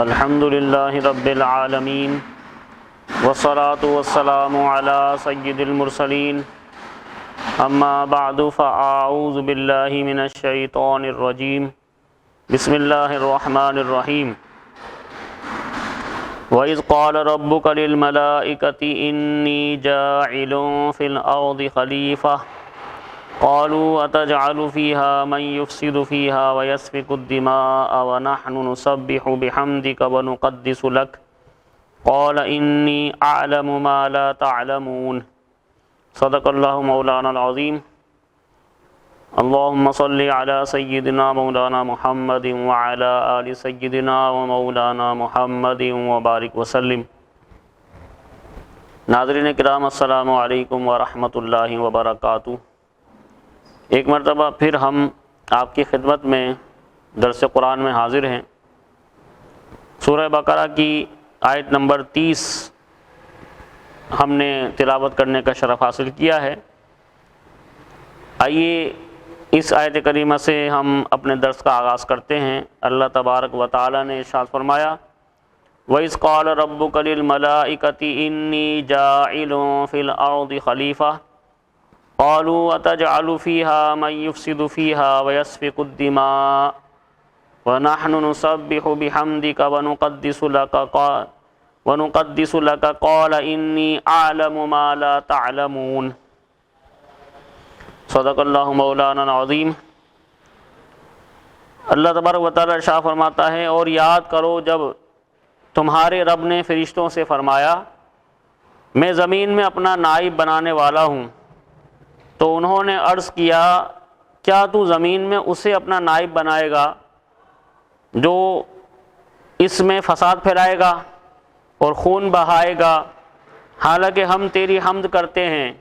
الحمد للہ رب العالمین والصلاة والسلام علی سید المرسلین اما بعد فاعوذ باللہ من الشیطان الرجیم بسم اللہ الرحمن الرحیم وَإِذْ قَالَ رَبُّكَ لِلْمَلَائِكَةِ إِنِّي جَاعِلٌ فِي الْأَرْضِ خَلِيفَةً قالوا أتجعل فيها من يفسد فيها ويسفك الدماء ونحن نسبح بحمدك ونقدس لك قال إني أعلم ما لا تعلمون صدق الله مولانا العظيم اللهم صل على سيدنا مولانا محمد وعلى آل سيدنا ومولانا محمد وبارك وسلم. ناظرین کرام، السلام علیکم ورحمۃ اللہ وبرکاتہ. ایک مرتبہ پھر ہم آپ کی خدمت میں درس قرآن میں حاضر ہیں. سورہ بقرہ کی آیت نمبر 30 ہم نے تلاوت کرنے کا شرف حاصل کیا ہے. آئیے اس آیت کریمہ سے ہم اپنے درس کا آغاز کرتے ہیں. اللہ تبارک و تعالی نے ارشاد فرمایا وَإِذْ قَالَ رَبُّكَ لِلْمَلَائِكَةِ إِنِّي جَاعِلٌ فِي الْأَرْضِ خَلِيفَةً قالوا أتجعل فيها من يفسد فيها ويسفك الدماء ونحن نسبح بحمدك ونقدس لك قال إني أعلم ما لا تعلمون صدق اللہ مولانا العظیم. اللہ تبارک و تعالی ارشاد فرماتا ہے اور یاد کرو جب تمہارے رب نے فرشتوں سے فرمایا میں زمین میں اپنا نائب بنانے والا ہوں، تو انہوں نے عرض کیا کیا تو زمین میں اسے اپنا نائب بنائے گا جو اس میں فساد پھیلائے گا اور خون بہائے گا، حالانکہ ہم تیری حمد کرتے ہیں،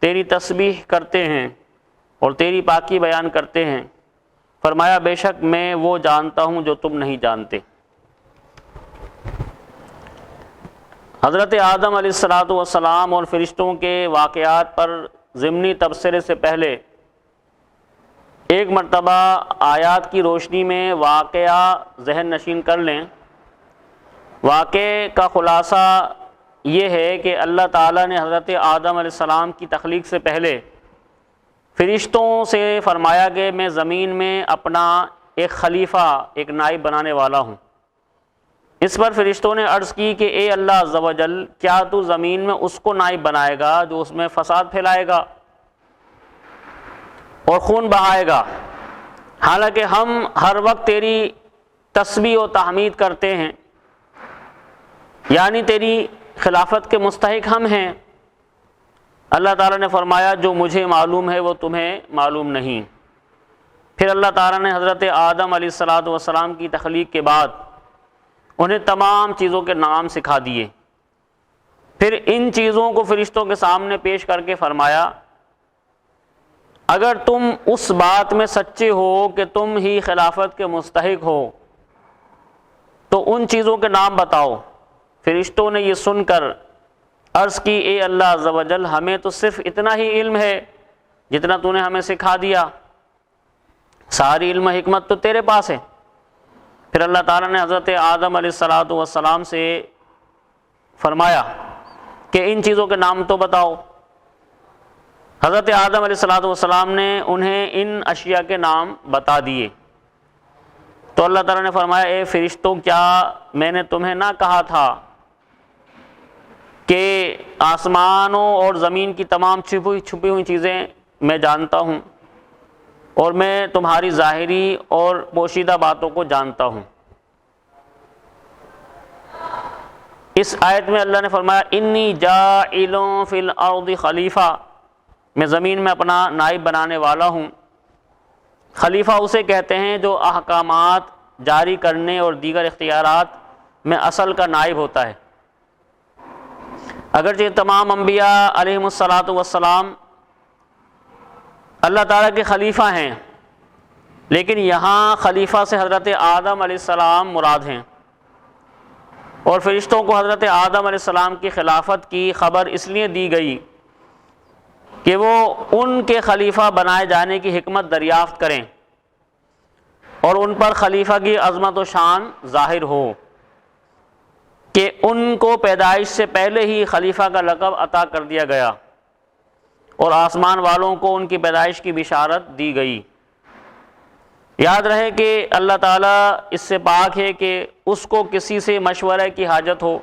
تیری تسبیح کرتے ہیں اور تیری پاکی بیان کرتے ہیں. فرمایا بے شک میں وہ جانتا ہوں جو تم نہیں جانتے. حضرت آدم علیہ السلام اور فرشتوں کے واقعات پر ضمنی تبصرے سے پہلے ایک مرتبہ آیات کی روشنی میں واقعہ ذہن نشین کر لیں. واقعے کا خلاصہ یہ ہے کہ اللہ تعالیٰ نے حضرت آدم علیہ السلام کی تخلیق سے پہلے فرشتوں سے فرمایا کہ میں زمین میں اپنا ایک خلیفہ، ایک نائب بنانے والا ہوں. اس پر فرشتوں نے عرض کی کہ اے اللہ عز و جل، کیا تو زمین میں اس کو نائب بنائے گا جو اس میں فساد پھیلائے گا اور خون بہائے گا، حالانکہ ہم ہر وقت تیری تسبیح و تحمید کرتے ہیں، یعنی تیری خلافت کے مستحق ہم ہیں. اللہ تعالیٰ نے فرمایا جو مجھے معلوم ہے وہ تمہیں معلوم نہیں. پھر اللہ تعالیٰ نے حضرت آدم علیہ السلام کی تخلیق کے بعد انہیں تمام چیزوں کے نام سکھا دیے. پھر ان چیزوں کو فرشتوں کے سامنے پیش کر کے فرمایا اگر تم اس بات میں سچے ہو کہ تم ہی خلافت کے مستحق ہو تو ان چیزوں کے نام بتاؤ. فرشتوں نے یہ سن کر عرض کی اے اللہ عز و جل، ہمیں تو صرف اتنا ہی علم ہے جتنا تو نے ہمیں سکھا دیا، ساری علم حکمت تو تیرے پاس ہے. پھر اللہ تعالیٰ نے حضرت آدم علیہ السلام سے فرمایا کہ ان چیزوں کے نام تو بتاؤ. حضرت آدم علیہ السلام نے انہیں ان اشیاء کے نام بتا دیے. تو اللہ تعالیٰ نے فرمایا اے فرشتوں، کیا میں نے تمہیں نہ کہا تھا کہ آسمانوں اور زمین کی تمام چھپی ہوئی چیزیں میں جانتا ہوں اور میں تمہاری ظاہری اور پوشیدہ باتوں کو جانتا ہوں. اس آیت میں اللہ نے فرمایا انی جاعل فی الارض خلیفہ، میں زمین میں اپنا نائب بنانے والا ہوں. خلیفہ اسے کہتے ہیں جو احکامات جاری کرنے اور دیگر اختیارات میں اصل کا نائب ہوتا ہے. اگرچہ تمام انبیاء علیہم السلام اللہ تعالیٰ کے خلیفہ ہیں، لیکن یہاں خلیفہ سے حضرت آدم علیہ السلام مراد ہیں. اور فرشتوں کو حضرت آدم علیہ السلام کی خلافت کی خبر اس لیے دی گئی کہ وہ ان کے خلیفہ بنائے جانے کی حکمت دریافت کریں. اور ان پر خلیفہ کی عظمت و شان ظاہر ہو کہ ان کو پیدائش سے پہلے ہی خلیفہ کا لقب عطا کر دیا گیا اور آسمان والوں کو ان کی پیدائش کی بشارت دی گئی۔ یاد رہے کہ اللہ تعالیٰ اس سے پاک ہے کہ اس کو کسی سے مشورے کی حاجت ہو۔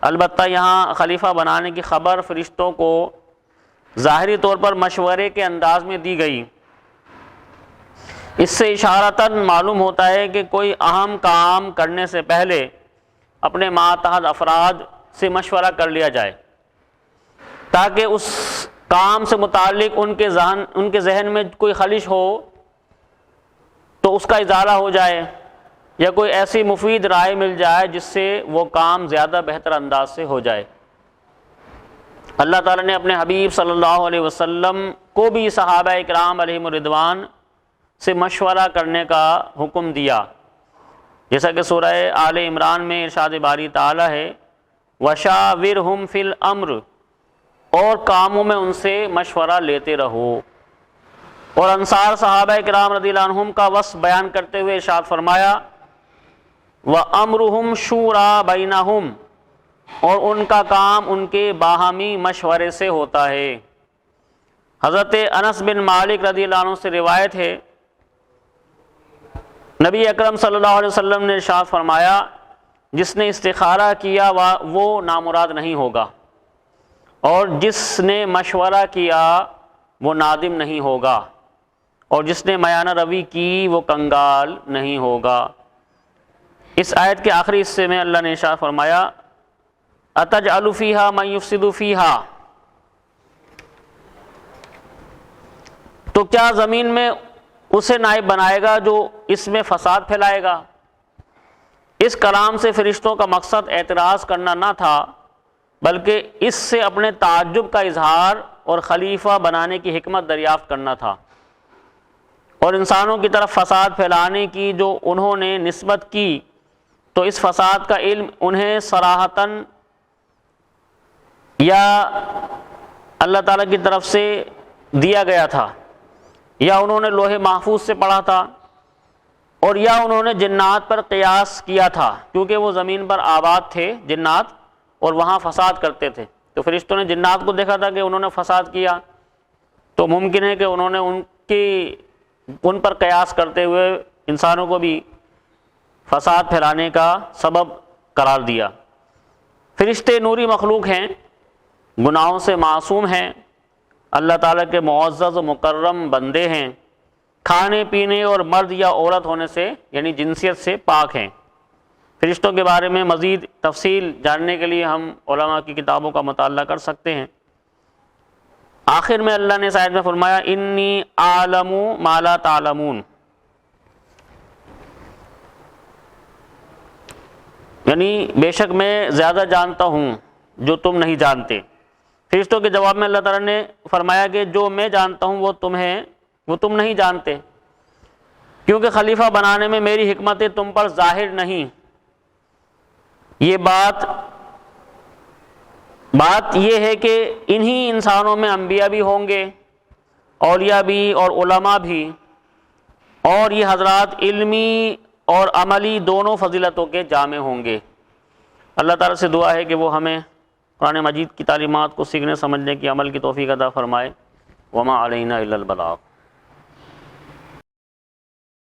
البتہ یہاں خلیفہ بنانے کی خبر فرشتوں کو ظاہری طور پر مشورے کے انداز میں دی گئی۔ اس سے اشارتاً معلوم ہوتا ہے کہ کوئی اہم کام کرنے سے پہلے اپنے ماتحت افراد سے مشورہ کر لیا جائے تاکہ اس کام سے متعلق ان کے ذہن میں کوئی خلش ہو تو اس کا ازالہ ہو جائے، یا کوئی ایسی مفید رائے مل جائے جس سے وہ کام زیادہ بہتر انداز سے ہو جائے۔ اللہ تعالیٰ نے اپنے حبیب صلی اللہ علیہ وسلم کو بھی صحابہ اکرام علیہم الرضوان سے مشورہ کرنے کا حکم دیا، جیسا کہ سورہ آل عمران میں ارشاد باری تعالیٰ ہے وَشَاوِرْهُمْ فِي الْأَمْرِ، اور کاموں میں ان سے مشورہ لیتے رہو۔ اور انصار صحابہ اکرام رضی اللہ عنہم کا وصف بیان کرتے ہوئے ارشاد فرمایا وَأَمْرُهُمْ شُورَىٰ بَيْنَهُمْ، اور ان کا کام ان کے باہمی مشورے سے ہوتا ہے۔ حضرت انس بن مالک رضی اللہ عنہ سے روایت ہے نبی اکرم صلی اللہ علیہ وسلم نے ارشاد فرمایا جس نے استخارہ کیا وہ نامراد نہیں ہوگا، اور جس نے مشورہ کیا وہ نادم نہیں ہوگا، اور جس نے میانہ روی کی وہ کنگال نہیں ہوگا۔ اس آیت کے آخری حصے میں اللہ نے ارشاد فرمایا اَتَجْعَلُ فِيهَا مَن يُفْسِدُ فِيهَا، تو کیا زمین میں اسے نائب بنائے گا جو اس میں فساد پھیلائے گا۔ اس کلام سے فرشتوں کا مقصد اعتراض کرنا نہ تھا، بلکہ اس سے اپنے تعجب کا اظہار اور خلیفہ بنانے کی حکمت دریافت کرنا تھا، اور انسانوں کی طرف فساد پھیلانے کی جو انہوں نے نسبت کی تو اس فساد کا علم انہیں صراحتاً یا اللہ تعالیٰ کی طرف سے دیا گیا تھا، یا انہوں نے لوح محفوظ سے پڑھا تھا، اور یا انہوں نے جنات پر قیاس کیا تھا، کیونکہ وہ زمین پر آباد تھے جنات اور وہاں فساد کرتے تھے، تو فرشتوں نے جنات کو دیکھا تھا کہ انہوں نے فساد کیا، تو ممکن ہے کہ انہوں نے ان پر قیاس کرتے ہوئے انسانوں کو بھی فساد پھیلانے کا سبب قرار دیا۔ فرشتے نوری مخلوق ہیں، گناہوں سے معصوم ہیں، اللہ تعالیٰ کے معزز و مکرم بندے ہیں، کھانے پینے اور مرد یا عورت ہونے سے یعنی جنسیت سے پاک ہیں۔ فرشتوں کے بارے میں مزید تفصیل جاننے کے لیے ہم علماء کی کتابوں کا مطالعہ کر سکتے ہیں۔ آخر میں اللہ نے اس آیت میں فرمایا انی اعلم ما لا تعلمون، یعنی بے شک میں زیادہ جانتا ہوں جو تم نہیں جانتے۔ فرشتوں کے جواب میں اللہ تعالیٰ نے فرمایا کہ جو میں جانتا ہوں وہ تم نہیں جانتے، کیونکہ خلیفہ بنانے میں میری حکمتیں تم پر ظاہر نہیں۔ یہ بات یہ ہے کہ انہی انسانوں میں انبیاء بھی ہوں گے، اولیاء بھی اور علماء بھی، اور یہ حضرات علمی اور عملی دونوں فضیلتوں کے جامع ہوں گے۔ اللہ تعالیٰ سے دعا ہے کہ وہ ہمیں قرآن مجید کی تعلیمات کو سیکھنے سمجھنے کی عمل کی توفیق عطا فرمائے۔ وما علینا الا البلاغ۔